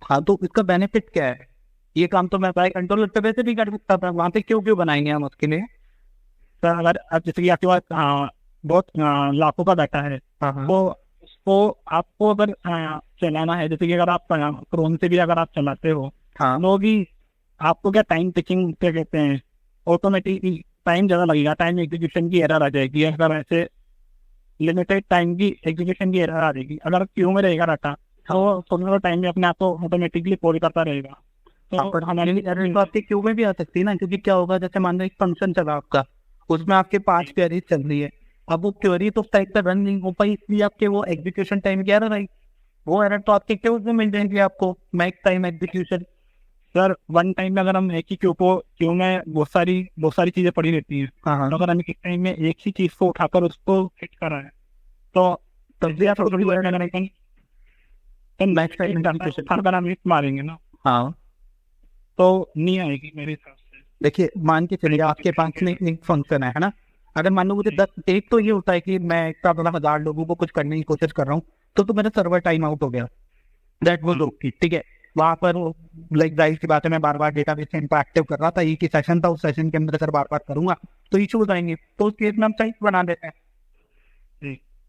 हाँ, तो इसका बेनिफिट क्या है? ये काम तो मैं बाय कंट्रोलर पे वैसे भी कर सकता था, वहां पे क्यों क्यों बनाएंगे हम उसके लिए? तो अगर अब जैसे कि आपके पास बहुत लाखों का डाटा है, हाँ हाँ, तो उसको आपको अगर चलाना है, जैसे कि अगर आप क्रोम से भी अगर आप चलाते हो, हाँ तो भी आपको क्या टाइम टिकिंग क्या कहते हैं, ऑटोमेटिकली टाइम ज़्यादा लगेगा, टाइम एग्जीक्यूशन की एरर आ जाएगी। अगर ऐसे लिमिटेड टाइम की एग्जीक्यूशन की एरर आ जाएगी। अगर क्यू में रहेगा डाटा, तो थोड़ा टाइम में अपने आप को ऑटोमेटिकली पोल करता रहेगा। तो पर हमारे एरर तो आपके क्यू में भी आ सकती है ना, क्योंकि क्या होगा, जैसे मान लो एक फंक्शन चला आपका, उसमें आपके 5 क्वेरीज चल रही है। अब वो क्वेरी तो टाइप पर रन नहीं हो पाई, इसलिए आपके वो एग्जीक्यूशन टाइम की एरर आई। वो एरर तो आपके क्यूज में मिल जाएंगे आपको, max time execution. Sir one time में अगर हम एक ही क्यू में बहुत सारी चीजें पड़ी रहती हैं, हाँ हाँ, तो अगर हम एक टाइम में एक ही चीज को उठाकर उसको हिट कर रहे हैं, तो तब भी आप थोड़ी मैक्स टाइम एग्जीक्यूशन। अगर हम हिट मारेंगे ना, हाँ, तो नहीं आएगी मेरे हिसाब से। देखिए मान के चलिए आपके पास में एक फंक्शन है ना। अगर मान लो मुझे 10, एक तो ये होता है कि मैं इतना बड़ा 1000 लोगों को कुछ करने की कोशिश कर रहा हूँ, तो मेरा सर्वर टाइम आउट हो गया, दैट वाज ओके, ठीक है। वहां पर लाइक जाहिर सी बात है, मैं बार बार डेटाबेस से इंटरएक्टिव कर रहा था, एक ही सेशन था, उस सेशन के अंदर अगर बार बार करूंगा तो इश्यूज आएंगे। तो उस केस में हम चंक्स बना देते हैं,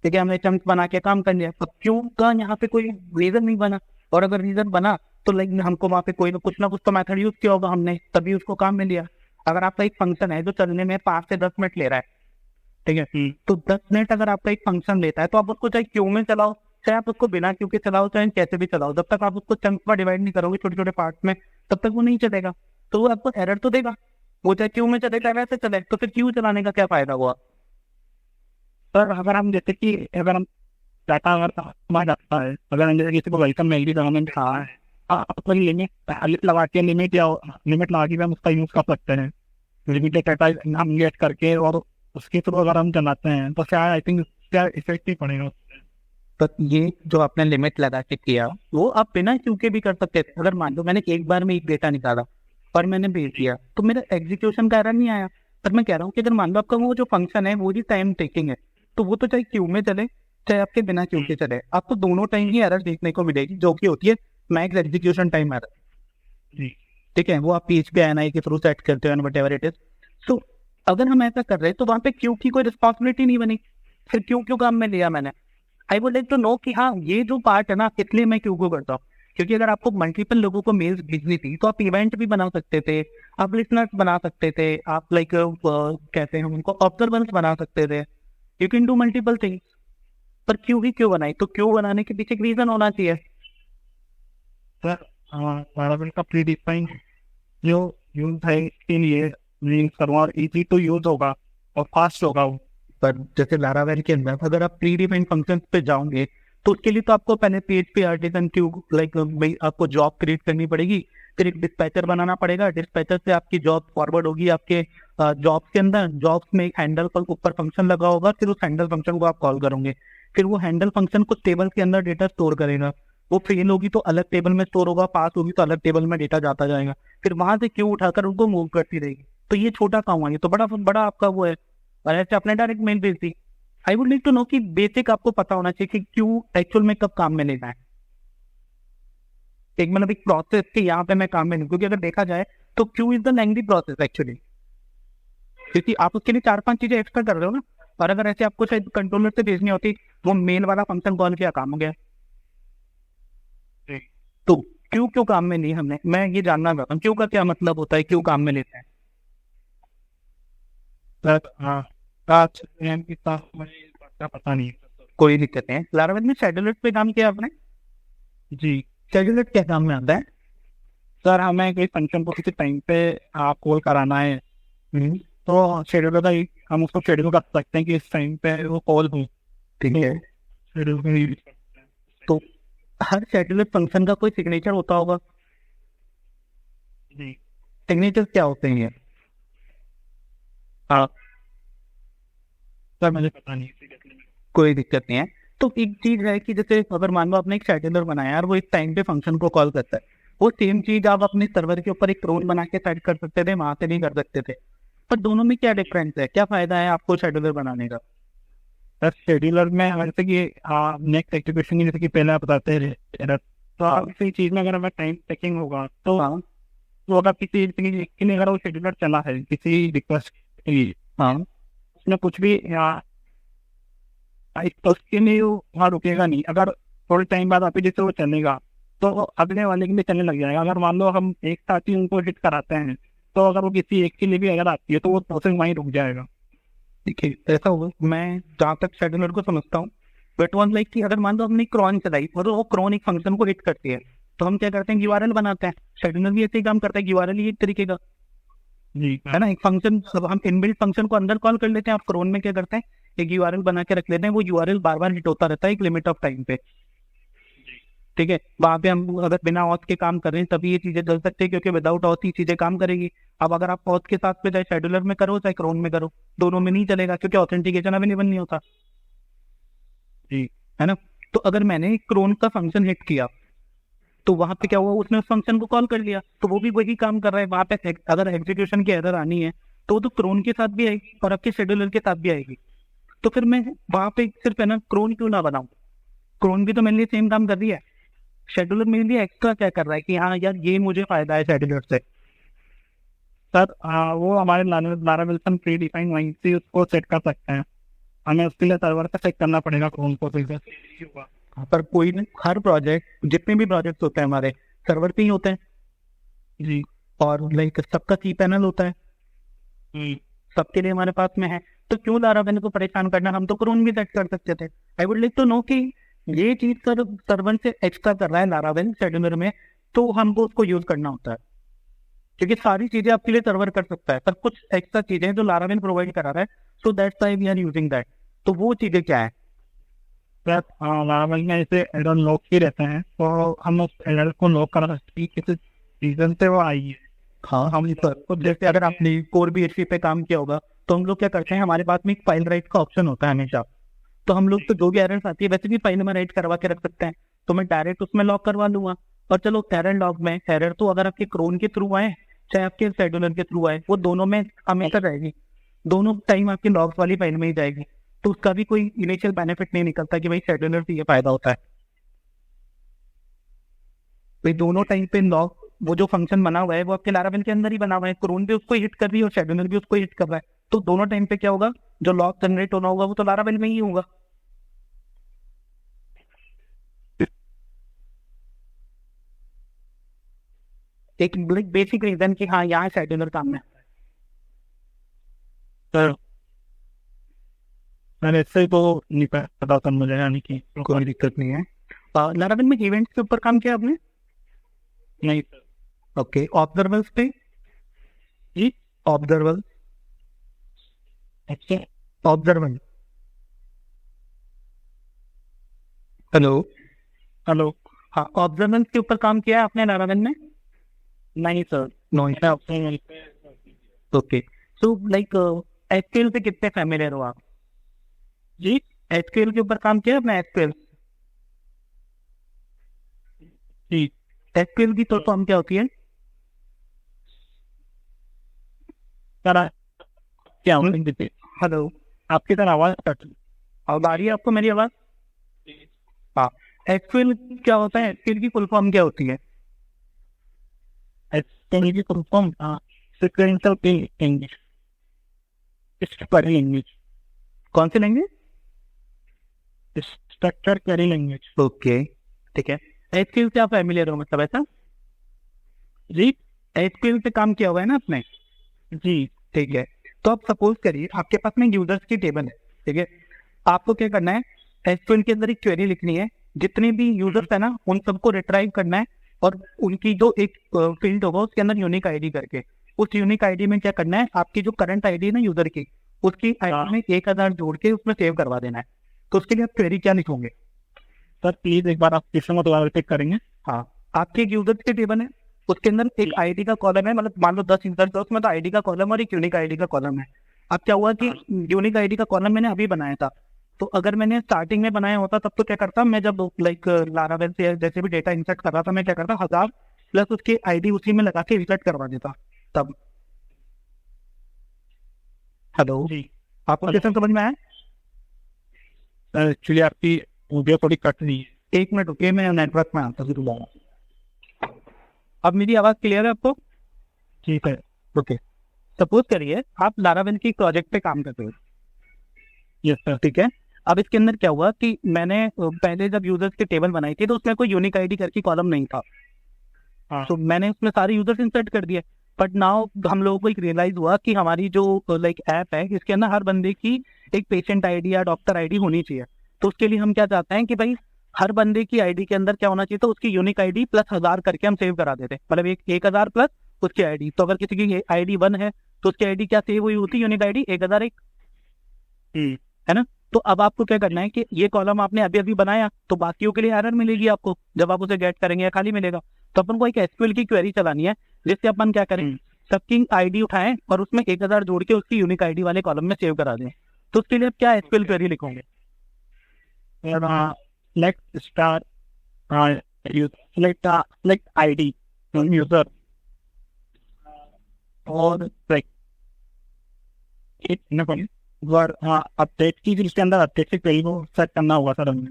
ठीक है, हमने चंक्स बना के काम कर लिया। अब क्यों का यहाँ पे कोई रीजन नहीं बना, और अगर रीजन बना तो लाइक हमको वहाँ पे कोई ना कुछ तो मेथड यूज किया होगा हमने, तभी उसको काम में लिया। अगर आपका एक फंक्शन है जो चलने में 5 से 10 मिनट ले रहा है, ठीक है, तो 10 मिनट अगर आपका एक फंक्शन लेता है, तो आप उसको चाहे क्यू में चलाओ, चाहे आप उसको बिना क्यू के चलाओ, चाहे कैसे भी चलाओ, जब तक आप उसको चंक्स में डिवाइड नहीं करोगे छोटे छोटे पार्ट में, तब तक वो नहीं चलेगा। तो वो आपको एरर तो देगा, वो चाहे क्यू में चले चाहे वैसे चले, तो फिर क्यू चलाने का क्या फायदा हुआ? सर अगर हम जैसे कि अगर हम डाटा अगर हमारा डाटा है, अगर हम जैसे किसी को वेलकम मेल भी लगाने में हाँ, आप लिमिट लगा के लिमिट लगा के हम उसका यूज कर सकते हैं। लिमिटेड डाटा हम गेट करके और उसके थ्रू अगर हम चलाते हैं, तो क्या आई थिंक क्या इफेक्ट ही पड़ेगा उससे। तो ये जो आपने लिमिट लगा के किया, वो आप बिना क्यू के भी कर सकते थे। अगर मान लो मैंने एक बार में एक डेटा निकाला और मैंने भेज दिया, तो मेरा एग्जीक्यूशन का एरर नहीं आया। पर मैं कह रहा हूँ कि अगर मान लो आपका वो जो फंक्शन है वो भी टाइम टेकिंग है, तो वो तो चाहे क्यू में चले चाहे आपके बिना क्यू के चले, आपको दोनों टाइम ही एरर देखने को मिलेगी, जो कि होती है मैक्स एग्जीक्यूशन टाइम एरर। जी, ठीक है, वो आप PHP ANI के थ्रू सेट करते हो, वट एवर इट इज। तो अगर हम ऐसा कर रहे हैं, तो वहां पे क्यू की कोई रिस्पॉन्सिबिलिटी नहीं बनी, फिर क्यू क्यों काम में लिया मैंने? I would like to know कि हाँ, ये जो पार्ट है ना, इसलिए मैं क्यू को करता हूँ। क्योंकि अगर आपको मल्टीपल लोगों को मेल्स भेजनी थी, तो आप इवेंट भी बना सकते थे, आप लिसनर्स बना सकते थे, आप लाइक कहते हैं उनको ऑब्जर्वर्स बना सकते थे, you can do multiple things. पर क्यू ही क्यों बनाई? तो क्यू बनाने के पीछे एक रीजन होना चाहिए। सर वाराबिल का प्री डिफाइन जो यूज है इसके लिए mean server easy to use होगा और फास्ट होगा वो। पर जैसे लारावेल के अंदर अगर आप प्री डिफाइंड फंक्शंस पे जाओगे, तो उसके लिए तो आपको पहले PHP आर्टिसन क्यू लाइक आपको जॉब क्रिएट करनी पड़ेगी, फिर एक डिस्पैचर बनाना पड़ेगा, डिस्पैचर से आपकी जॉब फॉरवर्ड होगी आपके जॉब्स के अंदर, जॉब्स में एक हैंडल पर ऊपर फंक्शन लगा होगा, फिर उस हैंडल फंक्शन को आप कॉल करोगे, फिर वो हैंडल फंक्शन कुछ टेबल के अंदर डेटा स्टोर करेगा, वो फेल होगी तो अलग टेबल में स्टोर होगा, पास होगी तो अलग टेबल में डेटा जाता जाएगा, फिर वहां से क्यू उठाकर उनको मूव करती रहेगी। तो ये छोटा काम हुआ, ये तो बड़ा बड़ा आपका वो है। और ऐसे अपने डायरेक्ट मेल भेज दी। I would need to know कि बेसिक आपको पता होना चाहिए कि क्यू एक्चुअल में कब काम में लेना है। एक मतलब एक प्रोसेस के यहाँ पे मैं काम में नहीं, क्योंकि अगर देखा जाए तो Q is the lengthy process actually, क्योंकि आप उसके लिए 4-5 चीजें एक्स्ट्रा कर रहे हो ना। और अगर ऐसे आपको शायद कंट्रोलर से भेजनी होती, वो मेल वाला फंक्शन कॉल किया, काम हो गया। तो क्यों क्यों काम में नहीं हमने, मैं ये जानना चाहता हूँ क्यों का क्या मतलब होता है, क्यों काम में लेते हैं। सर हाँ, आज की साथ मुझे पता नहीं। कोई दिक्कत नहीं है। लारावेल में शेड्यूलर पे काम किया आपने? जी शेड्यूलर क्या काम में आता है? सर, हमें कोई फंक्शन को किसी टाइम पे कॉल कराना है, तो शेड्यूलर का हम उसको शेड्यूल कर सकते हैं कि इस टाइम पे वो कॉल हो। ठीक है। शेड्यूल का यूज करते हैं। तो हर शेड्यूलर फंक्शन का कोई सिग्नेचर होता होगा। जी सिग्नेचर क्या होते हैं ये? हाँ सर, मुझे पता नहीं seriously। कोई दिक्कत नहीं है। तो एक चीज है कि जैसे अगर मान लो आपने एक शेड्यूलर बनाया और वो एक टाइम पे फंक्शन को कॉल करता है, वो सेम चीज आप अपने सर्वर के ऊपर एक क्रोन बना के सेट कर सकते थे, वहां से नहीं कर सकते थे। पर दोनों में क्या डिफरेंस है, क्या फायदा है आपको शेड्यूलर बनाने का? सर शेड्यूलर में जैसे कि नेक्स्ट एग्जीक्यूशन की, जैसे कि पहले आप बताते रहे error, तो आप इसी चीज में अगर हमें टाइम टेकिंग होगा तो हाँ अगर किसी के लिए अगर वो शेड्यूलर चला है किसी रिक्वेस्ट के लिए, हाँ उसमें कुछ भी तो उसके लिए वो वहाँ रुकेगा नहीं। अगर थोड़े टाइम बाद वापिस जैसे वो चलेगा तो वो अगले वाले के लिए चलने लग जाएगा। अगर मान लो हम एक साथ ही उनको हिट कराते हैं, तो अगर वो किसी एक के लिए भी अगर आती है तो वो प्रोसेस वहीं रुक जाएगा। देखिए ऐसा होगा, मैं जहाँ तक शेड्यूलर को समझता हूँ, बट वन लाइक कि अगर मान लो हमने क्रॉन चलाई और वो क्रॉन एक फंक्शन को हिट करती है, तो हम क्या करते हैं, यूआरएल बनाते हैं। शेड्यूलर भी ऐसे ही काम करता है, यूआरएल ही एक तरीके का जी है ना। एक फंक्शन, सब हम इनबिल्ट फंक्शन को अंदर कॉल कर लेते हैं। आप क्रोन में क्या करते हैं, एक यूआरएल बना के रख लेते हैं, वो यूआरएल बार बार हिट होता रहता है एक लिमिट ऑफ टाइम पे। ठीक है, वहां पे हम अगर बिना ऑथ के काम कर रहे हैं तभी ये चीजें चल सकती है, क्योंकि विदाउट ऑथ ही चीजें काम करेगी। अब अगर आप ऑथ के साथ पे चाहे शेड्यूलर में करो चाहे क्रोन में करो, दोनों में नहीं चलेगा, क्योंकि ऑथेंटिकेशन अवेलेबल नहीं होता, जी है ना। तो अगर मैंने क्रोन का फंक्शन हिट किया, तो वहां पे क्या हुआ, उसने उस फंक्शन को कॉल कर लिया, तो वो भी वही काम कर रहा है। वहां पे अगर एग्जीक्यूशन की एरर आनी है तो वो तो क्रोन के साथ भी आएगी और आपके शेड्यूलर के साथ भी आएगी। तो फिर मैं वहां पे सिर्फ है ना क्रोन क्यों ना बनाऊं, क्रोन भी तो मेरे लिए सेम काम कर रही है। शेड्यूलर मेरे लिए एक्स्ट्रा क्या कर रहा है कि हाँ यार ये मुझे फायदा है शेड्यूलर से। सर, वो हमारे लारावेल प्री डिफाइंड वहीं से उसको सेट कर सकते हैं। हमें उसके लिए सर्वर पे सेट करना पड़ेगा कौन को, तो होगा। पर कोई नहीं, हर प्रोजेक्ट, जितने भी प्रोजेक्ट होते हैं हमारे सर्वर पे ही होते हैं। जी और लाइक सबका की पैनल होता है, सबके लिए हमारे पास में है। तो क्यों लारावेल को परेशान करना, हम तो क्रोन भी सेट कर सकते थे। I would like to know कि ये चीज सर सर्वर से एक्स्ट्रा कर रहा है लारावेल शेड्यूलर में, तो हमको उसको यूज करना होता है, क्योंकि सारी चीजें आपके लिए सर्वर कर सकता है, पर कुछ एक्स्ट्रा चीजें जो लारावेल प्रोवाइड करा रहा है, so that's why we are using that. तो वो चीजें क्या है? सर, लारावेल में ऐसे एरर लॉक ही रहते हैं, तो हम उस एरर को लॉक कर सकते हैं किसी रीजन से वो आई है। हाँ हम सर, तो जैसे अगर आपने कोर BHP पे काम किया होगा, तो हम लोग क्या करते हैं, हमारे पास में एक फाइल राइट का ऑप्शन होता है हमेशा। तो हम लोग तो जो भी एरर्स आती है वैसे भी फाइल में राइट करवा के रख सकते हैं, तो मैं डायरेक्ट उसमें लॉक करवा लूंगा। और चलो एरर लॉग में एरर तो अगर आपके क्रोन के थ्रू आए चाहे आपके शेड्यूलर के थ्रू आए, वो दोनों में हमेशा रहेगी, दोनों टाइम आपकी लॉग्स वाली फाइल में ही जाएगी। तो उसका भी कोई इनिशियल बेनिफिट नहीं निकलता कि भाई शेड्यूलर से ये फायदा होता है। भाई दोनों टाइम पे लॉग, वो जो फंक्शन बना हुआ है वो आपके लारावेल के अंदर ही बना हुआ है, क्रोन भी उसको हिट कर रही है और शेड्यूलर भी उसको हिट कर रहा है। तो दोनों टाइम पे क्या होगा, जो लॉग जनरेट होना होगा वो तो लारावेल में ही होगा। एक बेसिक रीजन कि हाँ यहाँ शेड्यूलर काम में। सर मैंने इससे तो नहीं पता सर मुझे, यानी कि कोई दिक्कत नहीं है। लारावेल में इवेंट्स के ऊपर काम किया आपने? नहीं सर। ओके, ऑब्जर्वर्स पे? जी ऑब्जर्वर, अच्छा, ऑब्जर्वर, हेलो। हेलो। हाँ, ऑब्जर्वेंस के ऊपर काम किया है आपने लारावेल में? नहीं सर, नो। मैं आपसे ओके, सो लाइक एसक्यूएल से कितने फैमिलियर हो आप? जी एसक्यूएल के ऊपर काम किया आपने? एसक्यूएल, जी एसक्यूएल की तो फॉर्म क्या होती है? सर, क्या हेलो, आपकी तरह आवाज कट अब आ रही है आपको मेरी आवाज? हाँ, एसक्यूएल क्या होता है, एसक्यूएल की फुल फॉर्म क्या होती है? की full form sequential English, English. कौन सी language? Structure query language. Okay, ठीक है। एसक्यूएल से आप फैमिलियर हो मतलब, ऐसा? जी एसक्यूएल से काम किया हुआ है ना आपने? जी। ठीक है। तो आप सपोज करिए आपके पास में यूजर्स की टेबल है, ठीक है। आपको क्या करना है, एसक्यूएल के अंदर एक क्वेरी लिखनी है, जितने भी यूजर्स है ना उन सबको रिट्राइव करना है, और उनकी जो एक फील्ड होगा उसके अंदर यूनिक आईडी करके, उस यूनिक आईडी में क्या करना है, आपकी जो करंट आईडी है ना यूजर की, उसकी आईडी में 1000 जोड़ के उसमें सेव करवा देना है। तो उसके लिए आप क्वेरी क्या लिखोगे? सर प्लीज एक बार आप किसी में दोबारा रिपीट करेंगे? हाँ, आपके एक यूजर्स की टेबल है, उसके अंदर एक आईडी का कॉलम है, मतलब मान लो 10 यूजर्स है उसमें, तो आईडी का कॉलम और एक यूनिक आईडी का कॉलम है। अब क्या हुआ कि यूनिक आईडी का कॉलम मैंने अभी बनाया था, तो अगर मैंने स्टार्टिंग में बनाया होता तब तो क्या करता, मैं जब लाइक लारावेल से जैसे भी डेटा इंसर्ट कर रहा था, मैं क्या करता 1000 प्लस उसकी आईडी उसी में लगा के इंसर्ट करवा देता तब। हेलो जी आपको सिस्टम समझ में आया? सर एक्चुअली आपकी वीडियो थोड़ी कट रही है। 1 मिनट रुकिए, मैं नेटवर्क में आता हूँ दोबारा। अब मेरी आवाज क्लियर है आपको? ठीक है। ओके। सपोज करिए आप लारावेल की प्रोजेक्ट पे काम करते हो, यस सर। ठीक है। अब इसके अंदर क्या हुआ कि मैंने पहले जब यूजर्स की टेबल बनाई थी तो उसमें कोई यूनिक आईडी करके कॉलम नहीं था, हाँ तो मैंने उसमें सारे यूजर्स इंसर्ट कर दिए। बट नाउ हम लोगों को एक रियलाइज हुआ कि हमारी जो लाइक ऐप है इसके अंदर हर बंदे की एक पेशेंट आईडी या डॉक्टर आईडी होनी चाहिए। तो उसके लिए हम क्या चाहते हैं कि भाई हर बंदे की आईडी के अंदर क्या होना चाहिए, तो उसकी यूनिक आईडी प्लस 1000 करके हम सेव करा देते, मतलब 1000 प्लस उसकी आईडी। तो अगर किसी की आईडी 1 है तो उसकी आईडी क्या सेव हुई होती, यूनिक आईडी 1001, है ना। तो अब आपको क्या करना है कि ये कॉलम आपने अभी अभी बनाया, तो बाकियों के लिए एरर मिलेगी आपको जब आप उसे गेट करेंगे या खाली मिलेगा। तो अपन को एक एसक्यूएल की क्वेरी चलानी है जिससे अपन क्या करें, सबकी आईडी उठाएं और उसमें 1000 जोड़ के उसकी यूनिक आईडी वाले कॉलम में सेव करा दें। तो उसके लिए आप क्या एसक्यूएल क्वेरी लिखोगे? select star select ID from user और like अपडेट की, फिर इसके अंदर अपडेट की क्वेरी को सेट करना होगा सर हमें।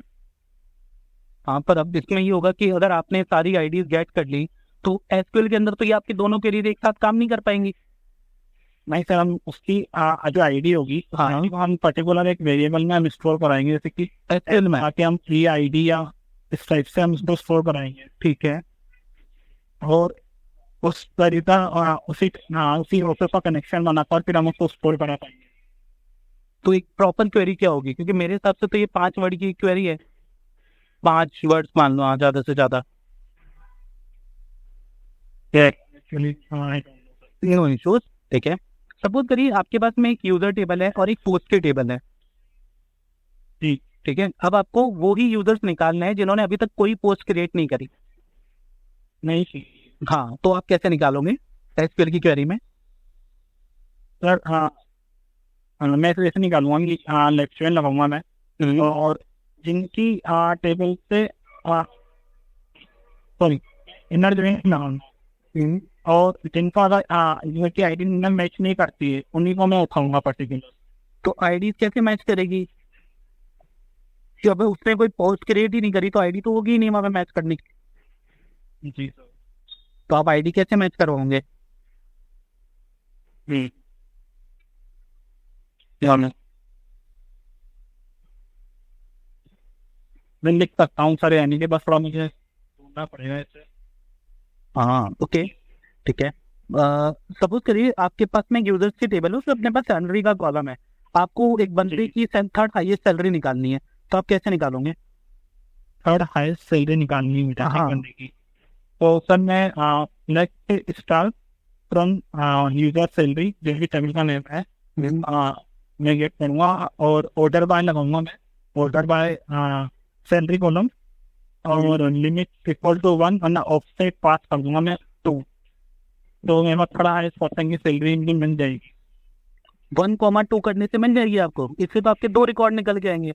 हाँ, पर अब इसमें ये होगा कि अगर आपने सारी आईडीज गेट कर ली तो एसक्यूएल के अंदर तो ये आपकी दोनों क्वेरीज एक साथ काम नहीं कर पाएंगी। नहीं सर, हम उसकी जो आईडी होगी हाँ। आईडी को हम पर्टिकुलर एक वेरिएबल में हम स्टोर कराएंगे, जैसे कि एसक्यूएल में, ताकि हम फ्री आईडी या इस टाइप से हम उसको स्टोर कराएंगे। ठीक है। और उस तरीका उसी होस्ट का कनेक्शन बनाकर फिर हम उसको स्टोर करा पाएंगे। तो एक प्रॉपर क्वेरी क्या होगी, क्योंकि मेरे हिसाब से तो ये 5 वर्ड की क्वेरी है, 5 वर्ड्स मान लो, हाँ ज्यादा से ज्यादा। एक्चुअली नो इश्यूज, ठीक है। सपोज करिए आपके पास में एक यूजर टेबल है और एक पोस्ट की टेबल है, जी ठीक है। अब आपको वो ही यूजर्स निकालना है जिन्होंने अभी तक कोई पोस्ट क्रिएट नहीं करी। नहीं थी हाँ, तो आप कैसे निकालोगे एसक्यूएल की क्वेरी में? सर। मैं तो ऐसे निकालूंगा कि लेक्चर लगाऊंगा मैं, और जिनकी टेबल से सॉरी इनर जॉइन लगाऊंगा, और जिनका अगर जिनकी आईडी मैच नहीं करती है उन्हीं को मैं उठाऊंगा पर्टिकुलर। तो आईडी कैसे मैच करेगी, कि अब उसने कोई पोस्ट क्रिएट ही नहीं करी तो आईडी तो होगी ही नहीं वहां पे मैच करने की। जी सर। तो आप आईडी कैसे मैच करवाओगे? मैं लिख सकता हूँ सर, यानी कि बस थोड़ा मुझे ढूंढना पड़ेगा इसे। हाँ, ओके, ठीक है। सपोज करिए आपके पास में यूजर्स की टेबल है, उसमें अपने पास सैलरी का कॉलम है, आपको एक बंदे की थर्ड हाईएस्ट सैलरी निकालनी है, तो आप कैसे निकालोगे? थर्ड हाईएस्ट सैलरी निकालनी है हाँ। बंदे की, तो सर मैं next star from user salary जो भी टेबल का नेम है मैं गेट करूँगा, और ऑर्डर बाय लगाऊंगा मैं, ऑर्डर बाय सैलरी कॉलम, और लिमिट इक्वल टू 1 वरना ऑफसेट पास कर दूंगा मैं 2, तो मेरे पास थोड़ा हाईएस्ट पर्सन की सैलरी इनकी मिल जाएगी। 1,2 करने से मिल जाएगी आपको, इससे तो आपके 2 रिकॉर्ड निकल के आएंगे।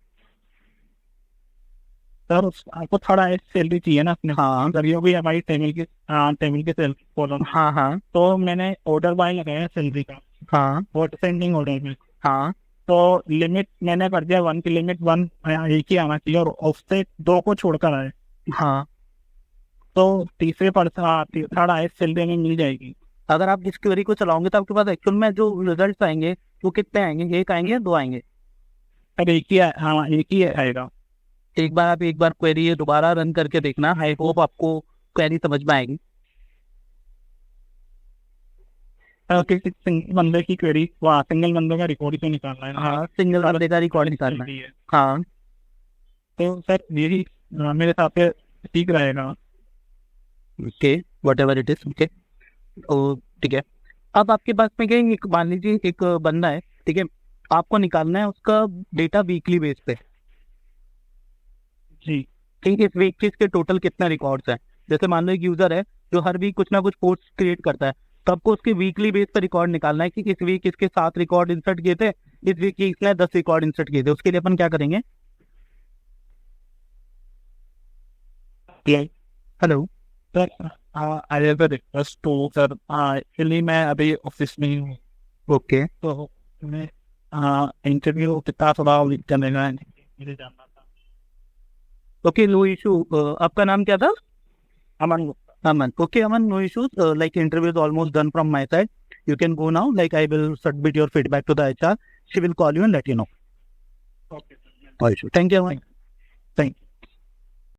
सर आपको थोड़ा हाईएस्ट सैलरी चाहिए ना अपने, हाँ। सर ये भी हमारी टेबल की सैलरी कॉलम। हाँ हाँ तो मैंने ऑर्डर बाय लगाया सैलरी का, हाँ वो सेंडिंग ऑर्डर में, हाँ। तो लिमिट मैंने कर दिया 1 की लिमिट 1 एक ही आना चाहिए, और ऑफसेट 2 को छोड़कर आए, हाँ, तो तीसरे पर्सन थर्ड हाईएस्ट सैलरी में मिल जाएगी। अगर आप इस क्वेरी को चलाओगे तो आपके पास एक्चुअल में जो रिजल्ट आएंगे वो कितने आएंगे, 1 आएंगे या 2 आएंगे? सर एक ही हाँ एक ही आएगा। एक बार आप एक बार क्वेरी ये दोबारा रन करके देखना, आई होप आपको क्वेरी समझ में आएगी। किसी सिंगल बंदे की क्वेरी, वहाँ सिंगल बंदे का रिकॉर्ड ही तो निकालना है ना। हाँ, सिंगल बंदे का रिकॉर्ड निकालना है। हाँ, तो सर यही मेरे हिसाब से ठीक रहेगा। Okay, what ever it is, okay. ठीक है, अब आपके पास में क्या है, एक मान लीजिए एक बंदा है, ठीक है, आपको निकालना है उसका डेटा वीकली बेस पे। जी ठीक है, इस वीक के इसके टोटल कितना रिकॉर्ड्स हैं। जैसे मान लो एक यूजर है जो हर वीक कुछ ना कुछ पोस्ट क्रिएट करता है, तो आपको उसके वीकली बेस पे रिकॉर्ड निकालना है कि इस वीक इसके 7 रिकॉर्ड इंसर्ट किए थे, इस वीक इसने 10 रिकॉर्ड इंसर्ट किए थे। उसके लिए अपन क्या करेंगे? Hello. Sir, I have a request to sir, actually मैं अभी ऑफिस में ही हूँ, ओके, तो मैं इंटरव्यू कितना थोड़ा वीक चलेगा मुझे जानना था। Okay, no issue. आपका नाम क्या था? Aman Gupta. Aman. Okay, Aman, no issues. Like interview is almost done from my side. You can go now. Like I will submit your feedback to the HR. She will call you and let you know. Okay sir. No issue. Thank you, Aman.